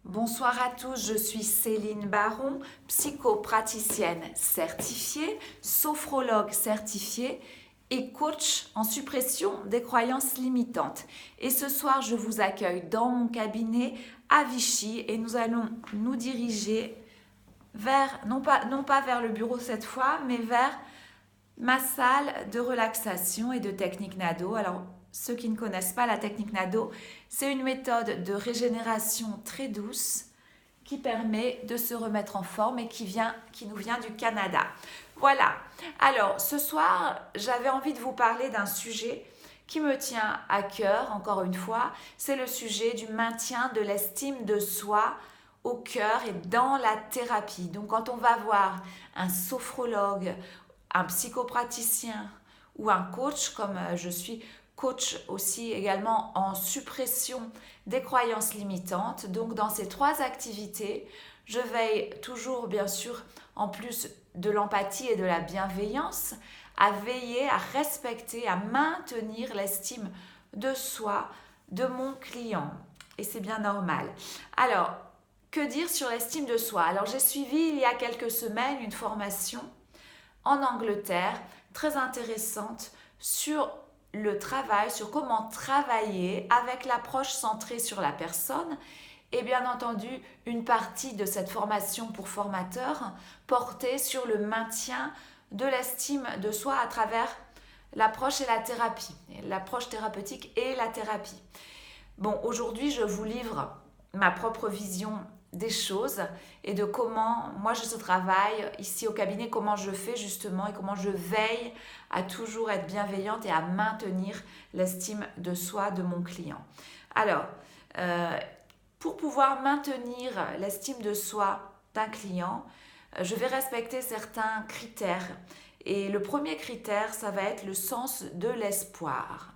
Bonsoir à tous, je suis Céline Baron, psychopraticienne certifiée, sophrologue certifiée et coach en suppression des croyances limitantes. Et ce soir, je vous accueille dans mon cabinet à Vichy et nous allons nous diriger vers, non pas vers le bureau cette fois, mais vers ma salle de relaxation et de technique NADO. Alors, ceux qui ne connaissent pas la technique NADO, c'est une méthode de régénération très douce qui permet de se remettre en forme et qui nous vient du Canada. Voilà. Alors, ce soir, j'avais envie de vous parler d'un sujet qui me tient à cœur, encore une fois, c'est le sujet du maintien de l'estime de soi au cœur et dans la thérapie. Donc, quand on va voir un sophrologue, un psychopraticien ou un coach, comme je suis coach aussi également en suppression des croyances limitantes. Donc dans ces trois activités, je veille toujours bien sûr, en plus de l'empathie et de la bienveillance, à veiller, à respecter, à maintenir l'estime de soi, de mon client. Et c'est bien normal. Alors, que dire sur l'estime de soi? Alors j'ai suivi il y a quelques semaines une formation en Angleterre, très intéressante, sur le travail, sur comment travailler avec l'approche centrée sur la personne. Et bien entendu, une partie de cette formation pour formateurs portait sur le maintien de l'estime de soi à travers l'approche et la thérapie, l'approche thérapeutique et la thérapie. Bon, aujourd'hui, je vous livre ma propre vision des choses et de comment moi je travaille ici au cabinet, comment je fais justement et comment je veille à toujours être bienveillante et à maintenir l'estime de soi de mon client. Alors, pour pouvoir maintenir l'estime de soi d'un client, je vais respecter certains critères. Et le premier critère, ça va être le sens de l'espoir.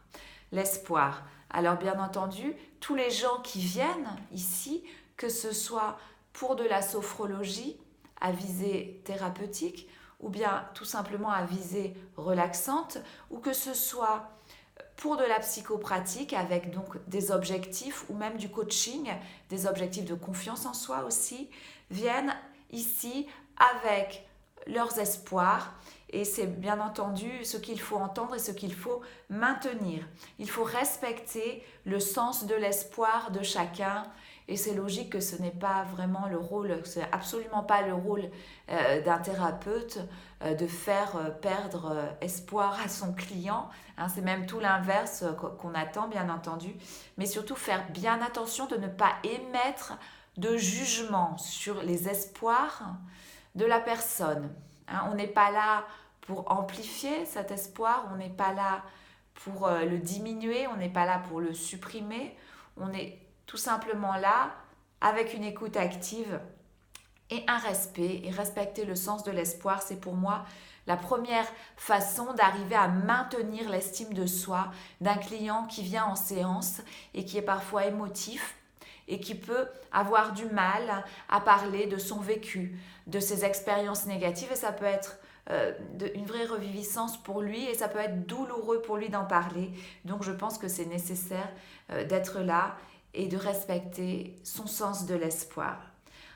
L'espoir. Alors bien entendu, tous les gens qui viennent ici, que ce soit pour de la sophrologie à visée thérapeutique ou bien tout simplement à visée relaxante, ou que ce soit pour de la psychopratique avec donc des objectifs ou même du coaching, des objectifs de confiance en soi aussi, viennent ici avec leurs espoirs. Et c'est bien entendu ce qu'il faut entendre et ce qu'il faut maintenir. Il faut respecter le sens de l'espoir de chacun. Et c'est logique que ce n'est pas vraiment le rôle, c'est absolument pas le rôle d'un thérapeute de faire perdre espoir à son client. Hein, c'est même tout l'inverse qu'on attend, bien entendu. Mais surtout faire bien attention de ne pas émettre de jugement sur les espoirs de la personne. Hein, on n'est pas là pour amplifier cet espoir, on n'est pas là pour le diminuer, on n'est pas là pour le supprimer, on est tout simplement là avec une écoute active et un respect. Et respecter le sens de l'espoir, c'est pour moi la première façon d'arriver à maintenir l'estime de soi d'un client qui vient en séance et qui est parfois émotif et qui peut avoir du mal à parler de son vécu, de ses expériences négatives, et ça peut être une vraie reviviscence pour lui et ça peut être douloureux pour lui d'en parler. Donc je pense que c'est nécessaire d'être là et de respecter son sens de l'espoir.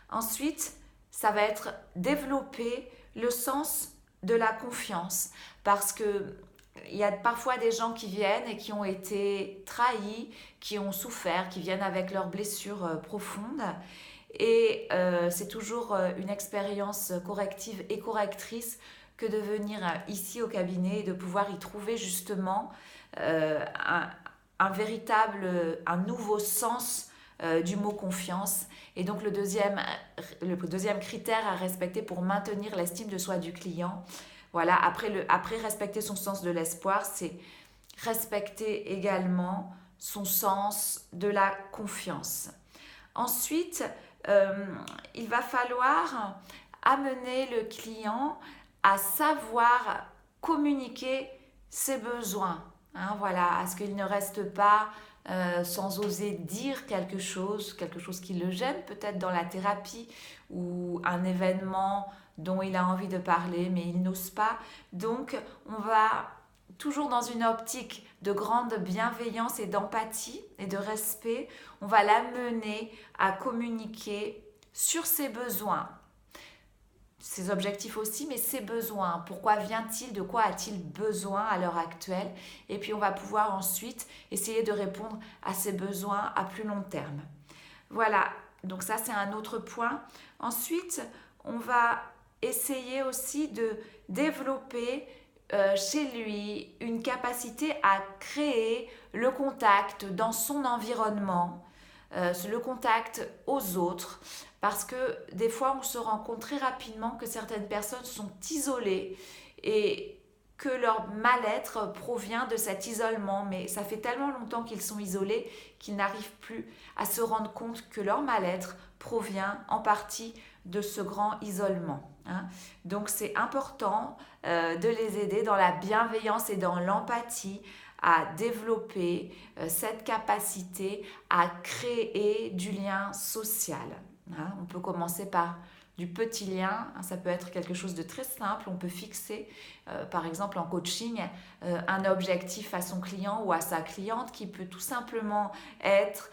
Ensuite, ça va être développer le sens de la confiance, parce que il y a parfois des gens qui viennent et qui ont été trahis, qui ont souffert, qui viennent avec leurs blessures profondes. Et c'est toujours une expérience corrective et correctrice que de venir ici au cabinet et de pouvoir y trouver justement un nouveau sens du mot confiance. Et donc le deuxième critère à respecter pour maintenir l'estime de soi du client, voilà, après respecter son sens de l'espoir, c'est respecter également son sens de la confiance. Ensuite, il va falloir amener le client à savoir communiquer ses besoins. Hein, voilà, à ce qu'il ne reste pas sans oser dire quelque chose qui le gêne peut-être dans la thérapie, ou un événement dont il a envie de parler mais il n'ose pas. Donc on va toujours dans une optique de grande bienveillance et d'empathie et de respect, on va l'amener à communiquer sur ses besoins, ses objectifs aussi, mais ses besoins. Pourquoi vient-il? De quoi a-t-il besoin à l'heure actuelle? Et puis on va pouvoir ensuite essayer de répondre à ses besoins à plus long terme. Voilà, donc ça c'est un autre point. Ensuite, on va essayer aussi de développer chez lui une capacité à créer le contact dans son environnement, le contact aux autres, parce que des fois on se rend compte très rapidement que certaines personnes sont isolées et que leur mal-être provient de cet isolement, mais ça fait tellement longtemps qu'ils sont isolés qu'ils n'arrivent plus à se rendre compte que leur mal-être provient en partie de ce grand isolement. Donc c'est important de les aider dans la bienveillance et dans l'empathie à développer cette capacité à créer du lien social. On peut commencer par du petit lien, ça peut être quelque chose de très simple, on peut fixer par exemple en coaching un objectif à son client ou à sa cliente qui peut tout simplement être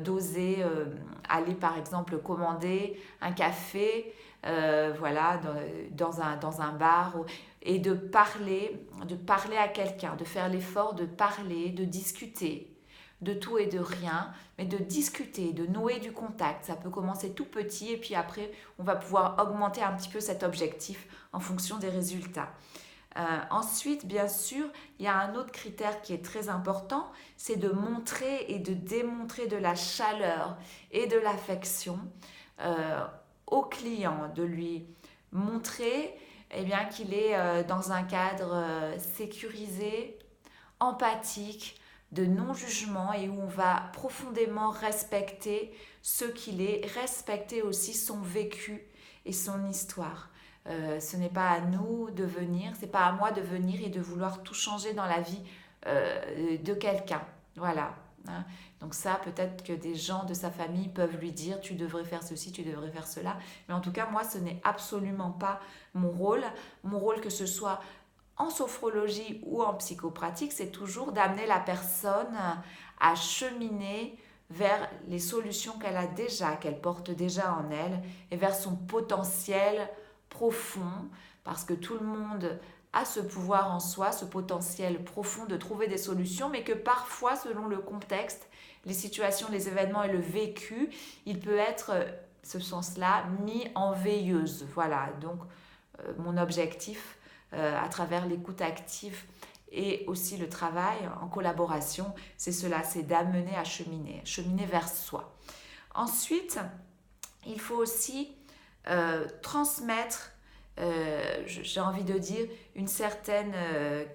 d'oser aller par exemple commander un café voilà, dans un bar et de parler à quelqu'un, de faire l'effort de parler, de discuter de tout et de rien, mais de discuter, de nouer du contact. Ça peut commencer tout petit et puis après, on va pouvoir augmenter un petit peu cet objectif en fonction des résultats. Ensuite, bien sûr, il y a un autre critère qui est très important, c'est de montrer et de démontrer de la chaleur et de l'affection au client, de lui montrer qu'il est dans un cadre sécurisé, empathique, de non-jugement et où on va profondément respecter ce qu'il est, respecter aussi son vécu et son histoire. Ce n'est pas à nous de venir, c'est pas à moi de venir et de vouloir tout changer dans la vie de quelqu'un. Voilà. Donc ça, peut-être que des gens de sa famille peuvent lui dire tu devrais faire ceci, tu devrais faire cela. Mais en tout cas, moi, ce n'est absolument pas mon rôle. Mon rôle, que ce soit en sophrologie ou en psychopratique, c'est toujours d'amener la personne à cheminer vers les solutions qu'elle a déjà, qu'elle porte déjà en elle, et vers son potentiel profond, parce que tout le monde a ce pouvoir en soi, ce potentiel profond de trouver des solutions, mais que parfois, selon le contexte, les situations, les événements et le vécu, il peut être, ce sens-là, mis en veilleuse. Voilà, donc mon objectif, à travers l'écoute active et aussi le travail en collaboration, c'est cela, c'est d'amener à cheminer vers soi. Ensuite, il faut aussi transmettre, j'ai envie de dire, une certaine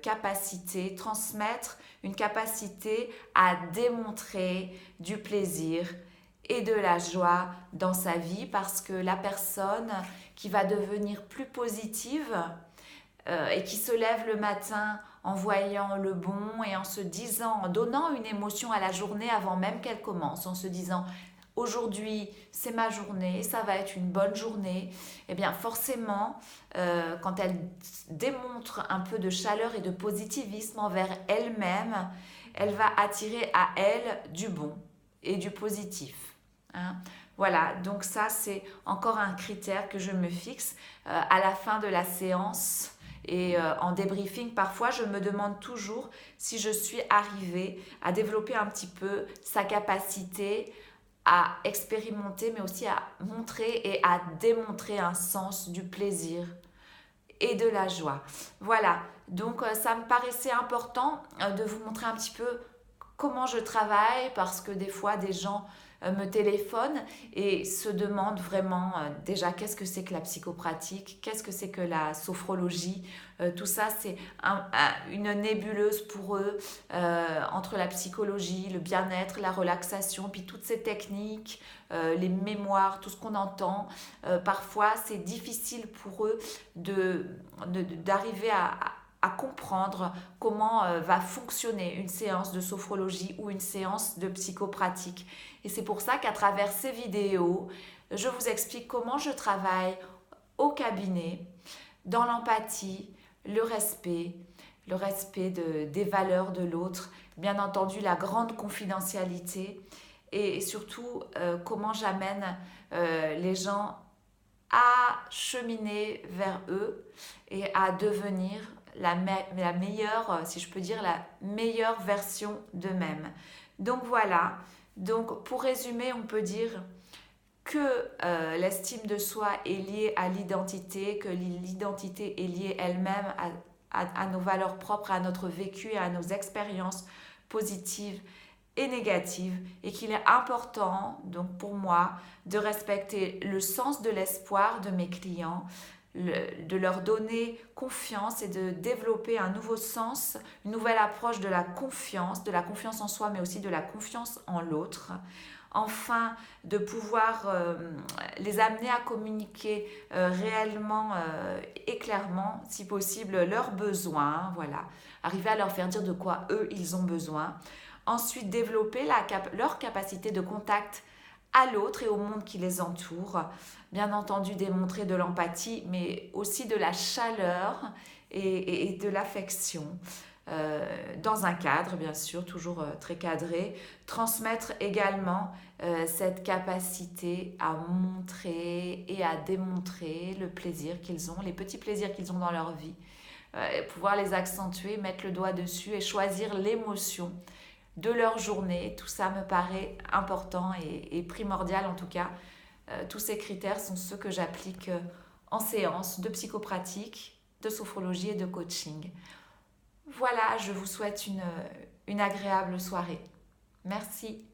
capacité, transmettre une capacité à démontrer du plaisir et de la joie dans sa vie, parce que la personne qui va devenir plus positive et qui se lève le matin en voyant le bon et en se disant, en donnant une émotion à la journée avant même qu'elle commence, en se disant aujourd'hui c'est ma journée, ça va être une bonne journée, et bien forcément quand elle démontre un peu de chaleur et de positivisme envers elle-même, elle va attirer à elle du bon et du positif. Voilà, donc ça c'est encore un critère que je me fixe à la fin de la séance. Et en débriefing, parfois, je me demande toujours si je suis arrivée à développer un petit peu sa capacité à expérimenter, mais aussi à montrer et à démontrer un sens du plaisir et de la joie. Voilà, donc ça me paraissait important de vous montrer un petit peu comment je travaille, parce que des fois, des gens me téléphonent et se demandent vraiment déjà qu'est-ce que c'est que la psychopratique, qu'est-ce que c'est que la sophrologie. Tout ça, c'est une nébuleuse pour eux entre la psychologie, le bien-être, la relaxation, puis toutes ces techniques, les mémoires, tout ce qu'on entend. Parfois, c'est difficile pour eux d'arriver à comprendre comment va fonctionner une séance de sophrologie ou une séance de psychopratique. Et c'est pour ça qu'à travers ces vidéos, je vous explique comment je travaille au cabinet, dans l'empathie, le respect, le respect des valeurs de l'autre, bien entendu la grande confidentialité et surtout comment j'amène les gens à cheminer vers eux et à devenir la meilleure, si je peux dire, la meilleure version d'eux-mêmes. Donc voilà, donc pour résumer, on peut dire que l'estime de soi est liée à l'identité, que l'identité est liée elle-même à nos valeurs propres, à notre vécu et à nos expériences positives et négatives, et qu'il est important, donc pour moi, de respecter le sens de l'espoir de mes clients, de leur donner confiance et de développer un nouveau sens, une nouvelle approche de la confiance en soi, mais aussi de la confiance en l'autre. Enfin, de pouvoir les amener à communiquer réellement et clairement, si possible, leurs besoins, voilà. Arriver à leur faire dire de quoi eux, ils ont besoin. Ensuite, développer leur capacité de contact à l'autre et au monde qui les entoure. Bien entendu, démontrer de l'empathie, mais aussi de la chaleur et de l'affection. Dans un cadre, bien sûr, toujours très cadré. Transmettre également cette capacité à montrer et à démontrer le plaisir qu'ils ont, les petits plaisirs qu'ils ont dans leur vie. Pouvoir les accentuer, mettre le doigt dessus et choisir l'émotion de leur journée. Tout ça me paraît important et primordial en tout cas. Tous ces critères sont ceux que j'applique en séance de psychopratique, de sophrologie et de coaching. Voilà, je vous souhaite une agréable soirée. Merci.